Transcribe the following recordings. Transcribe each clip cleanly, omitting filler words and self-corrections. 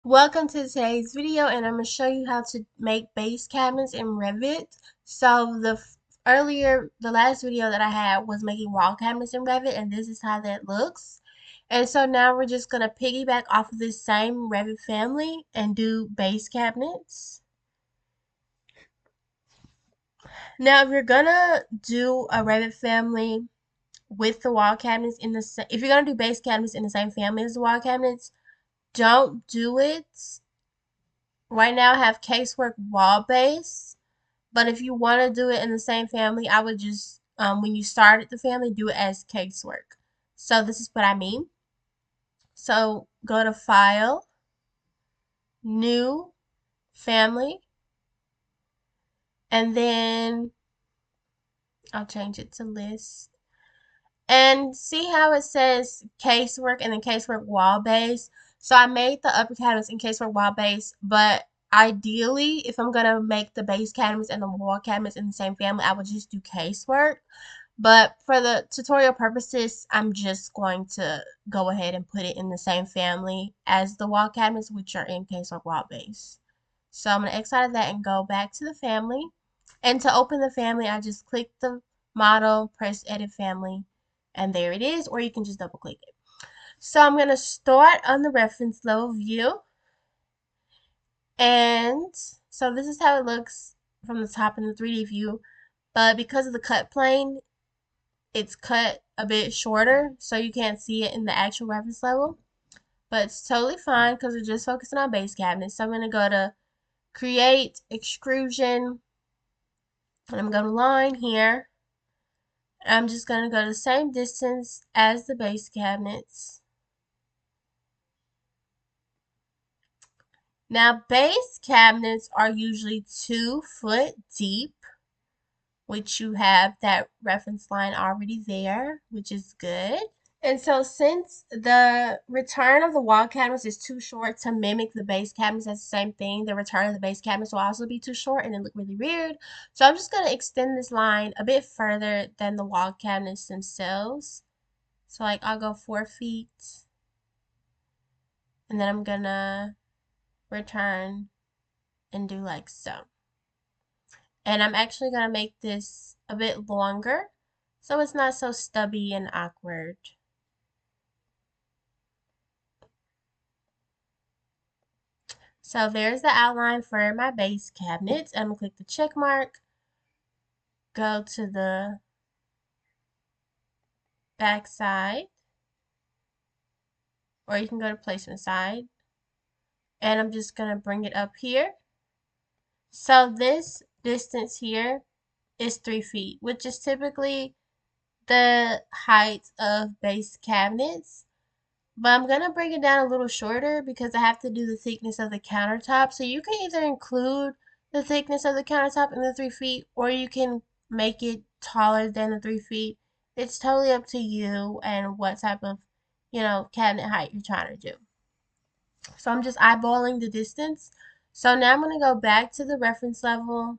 Welcome to today's video, and I'm going to show you how to make base cabinets in Revit. So the last video that I had was making wall cabinets in Revit, and this is how that looks. And so now we're just going to piggyback off of this same Revit family and do base cabinets. Now, if you're going to do a Revit family with the wall cabinets if you're going to do base cabinets in the same family as the wall cabinets, don't do it right now. Have casework wall base. But if you want to do it in the same family, I would just, when you started the family, do it as casework. So this is what I mean. So go to File, New, Family, and then I'll change it to List. And see how it says casework and then casework wall base. So I made the upper cabinets in casework wall base, but ideally, if I'm gonna make the base cabinets and the wall cabinets in the same family, I would just do casework. But for the tutorial purposes, I'm just going to go ahead and put it in the same family as the wall cabinets, which are in casework wall base. So I'm going to X out of that and go back to the family. And to open the family, I just click the model, press edit family, and there it is, or you can just double click it. So I'm going to start on the reference level view. And so this is how it looks from the top in the 3D view. But because of the cut plane, it's cut a bit shorter, so you can't see it in the actual reference level. But it's totally fine because we're just focusing on base cabinets. So I'm going to go to Create, Extrusion, and I'm going to line here. I'm just going to go the same distance as the base cabinets. Now, base cabinets are usually 2 foot deep, which you have that reference line already there, which is good. And so since the return of the wall cabinets is too short to mimic the base cabinets, that's the same thing. The return of the base cabinets will also be too short and it look really weird. So I'm just going to extend this line a bit further than the wall cabinets themselves. So like I'll go 4 feet and then I'm going to return and do like so. And I'm actually going to make this a bit longer so it's not so stubby and awkward. So there's the outline for my base cabinets. I'm going to click the check mark, go to the back side, or you can go to placement side. And I'm just going to bring it up here. So this distance here is 3 feet, which is typically the height of base cabinets. But I'm going to bring it down a little shorter because I have to do the thickness of the countertop. So you can either include the thickness of the countertop in the 3 feet, or you can make it taller than the 3 feet. It's totally up to you and what type of, cabinet height you're trying to do. So I'm just eyeballing the distance. So now I'm going to go back to the reference level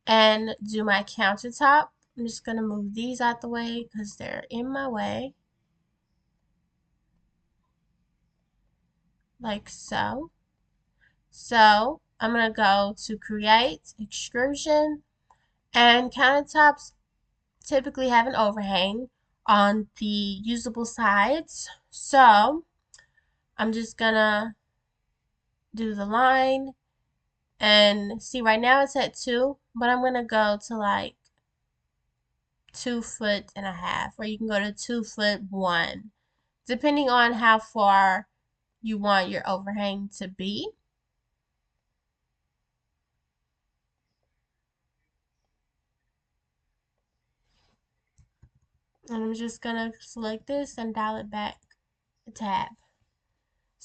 and do my countertop. I'm just going to move these out the way because they're in my way. Like so. So I'm going to go to Create, Extrusion, and countertops typically have an overhang on the usable sides. So I'm just going to do the line and see right now it's at 2, but I'm going to go to like 2.5 feet, or you can go to 2 foot 1, depending on how far you want your overhang to be. And I'm just going to select this and dial it back a tab.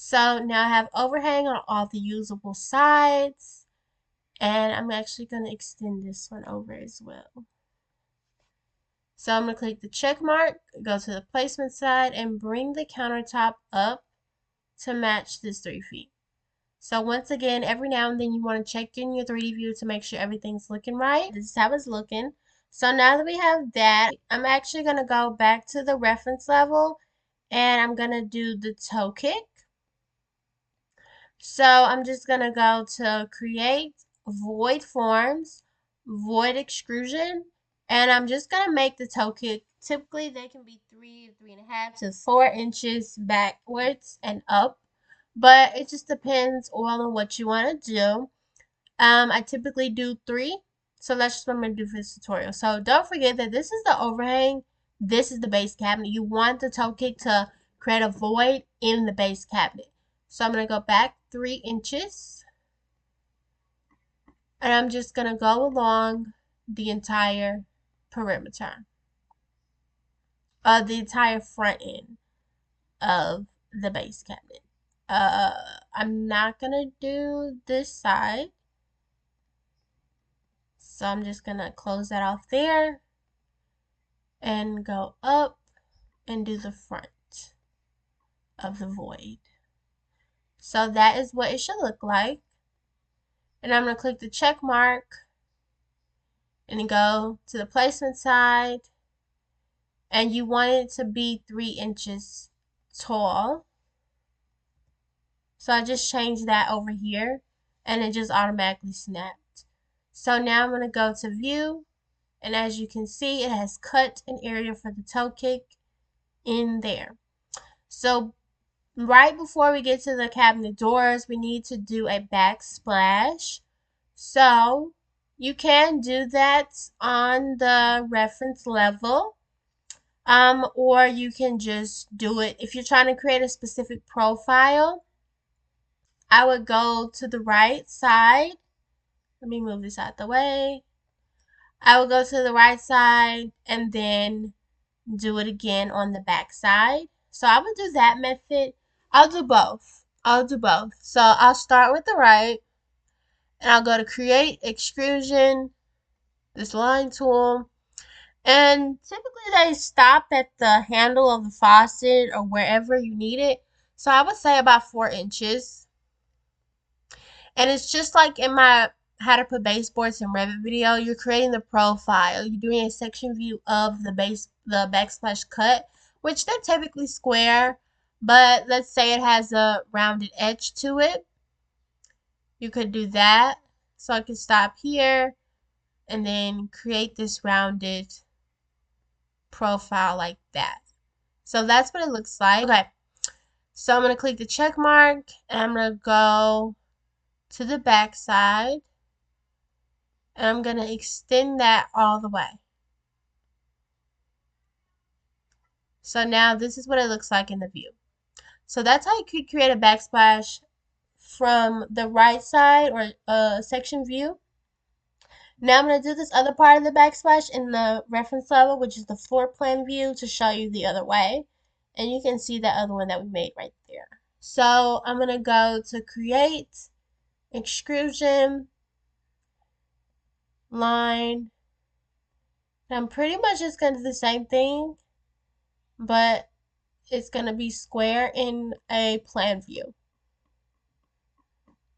So now I have overhang on all the usable sides, and I'm actually going to extend this one over as well. So I'm going to click the check mark, go to the placement side, and bring the countertop up to match this 3 feet. So once again, every now and then you want to check in your 3D view to make sure everything's looking right. This is how it's looking. So now that we have that, I'm actually going to go back to the reference level and I'm going to do the toe kick. So I'm just going to go to create void forms, void extrusion, and I'm just going to make the toe kick. Typically they can be 3.5 to 4 inches backwards and up, but it just depends on what you want to do. I typically do 3, so that's just what I'm going to do for this tutorial. So don't forget that this is the overhang, this is the base cabinet. You want the toe kick to create a void in the base cabinet. So I'm going to go back 3 inches, and I'm just going to go along the entire perimeter, the entire front end of the base cabinet. I'm not going to do this side, so I'm just going to close that off there and go up and do the front of the void. So that is what it should look like. And I'm going to click the check mark and go to the placement side. And you want it to be 3 inches tall. So I just changed that over here and it just automatically snapped. So now I'm going to go to view, and as you can see, it has cut an area for the toe kick in there. So right before we get to the cabinet doors, we need to do a backsplash. So you can do that on the reference level, or you can just do it if you're trying to create a specific profile. I would go to the right side. Let me move this out the way. I would go to the right side and then do it again on the back side. So I would do that method. I'll do both. I'll do both. So I'll start with the right, and I'll go to create extrusion, this line tool. And typically they stop at the handle of the faucet or wherever you need it. So I would say about 4 inches. And it's just like in my how to put baseboards in Revit video. You're creating the profile. You're doing a section view of the backsplash cut, which they're typically square, but let's say it has a rounded edge to it. You could do that. So I can stop here and then create this rounded profile like that. So that's what it looks like. Okay, so I'm going to click the check mark, and I'm going to go to the back side, and I'm going to extend that all the way. So now this is what it looks like in the view. So that's how you could create a backsplash from the right side or section view. Now I'm going to do this other part of the backsplash in the reference level, which is the floor plan view, to show you the other way. And you can see that other one that we made right there. So I'm going to go to create extrusion line. And I'm pretty much just going to do the same thing, but it's going to be square in a plan view.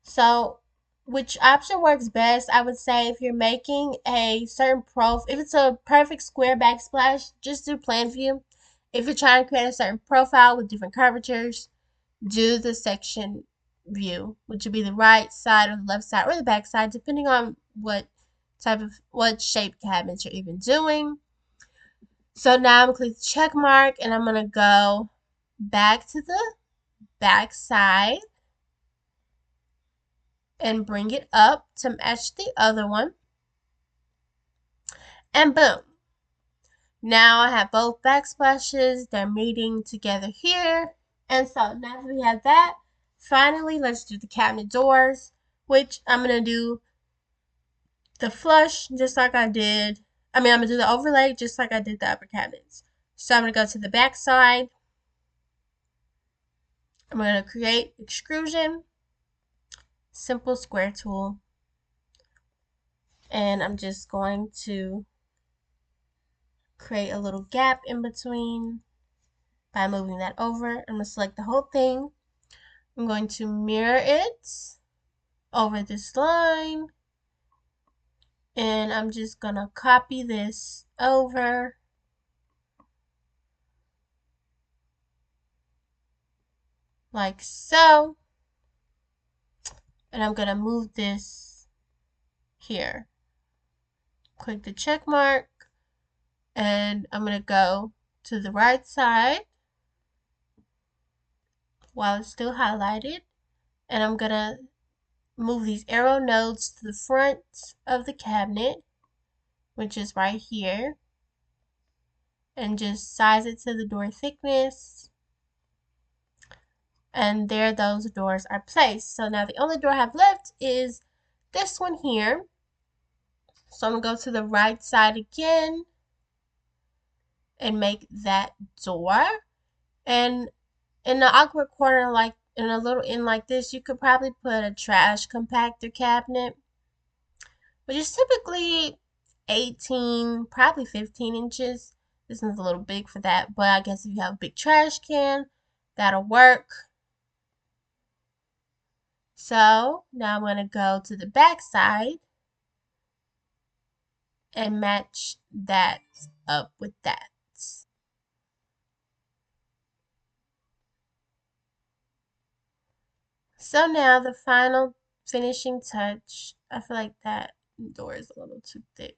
So which option works best? I would say if you're making a certain if it's a perfect square backsplash, just do plan view. If you're trying to create a certain profile with different curvatures, do the section view, which would be the right side or the left side or the back side, depending on what shape cabinets you're even doing. So now I'm going to click the check mark, and I'm going to go back to the back side and bring it up to match the other one. And boom. Now I have both backsplashes. They're meeting together here. And so now that we have that, finally let's do the cabinet doors, which I'm going to do the flush just like I did. I'm going to do the overlay just like I did the upper cabinets. So I'm going to go to the back side. I'm going to create extrusion, simple square tool. And I'm just going to create a little gap in between by moving that over. I'm going to select the whole thing. I'm going to mirror it over this line, and I'm just going to copy this over like so. And I'm going to move this here. Click the check mark, and I'm going to go to the right side while it's still highlighted, and I'm going to move these arrow nodes to the front of the cabinet, which is right here, and just size it to the door thickness. And there those doors are placed. So now the only door I have left is this one here. So I'm going to go to the right side again and make that door. And in the awkward corner, like in a little end like this, you could probably put a trash compactor cabinet, which is typically 18, probably 15 inches. This one's a little big for that, but I guess if you have a big trash can, that'll work. So now I'm going to go to the back side and match that up with that. So now the final finishing touch, I feel like that door is a little too thick.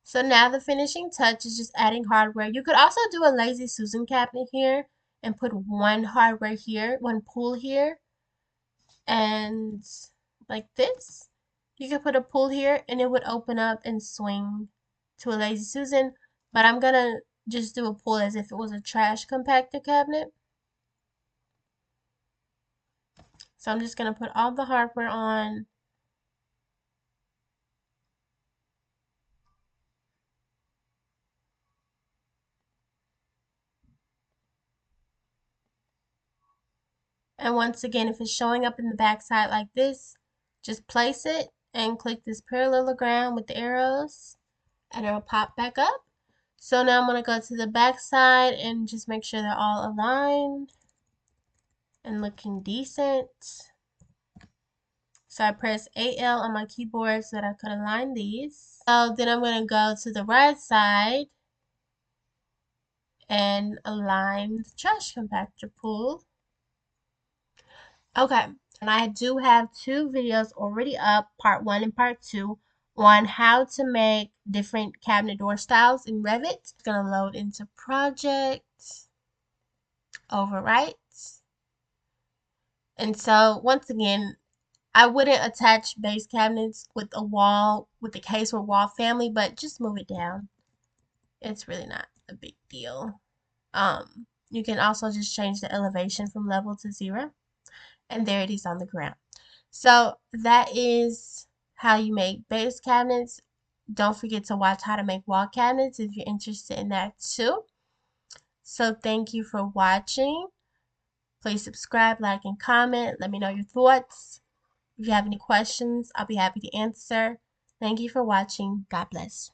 So now the finishing touch is just adding hardware. You could also do a Lazy Susan cabinet here and put one hardware here, one pull here, and like this. You could put a pull here and it would open up and swing to a Lazy Susan, but I'm gonna just do a pull as if it was a trash compactor cabinet. So I'm just gonna put all the hardware on. And once again, if it's showing up in the back side like this, just place it and click this parallelogram with the arrows and it'll pop back up. So now I'm going to go to the back side and just make sure they're all aligned and looking decent. So I press AL on my keyboard so that I could align these. So then I'm going to go to the right side and align the trash compactor pull. Okay, and I do have two videos already up, part 1 and part 2, on how to make different cabinet door styles in Revit. It's going to load into project, overwrite. And so once again, I wouldn't attach base cabinets with a wall, with the case or wall family, but just move it down. It's really not a big deal. You can also just change the elevation from level to 0. And there it is on the ground. So that is how you make base cabinets. Don't forget to watch how to make wall cabinets if you're interested in that too. So thank you for watching. Please subscribe, like, and comment. Let me know your thoughts. If you have any questions, I'll be happy to answer. Thank you for watching. God bless.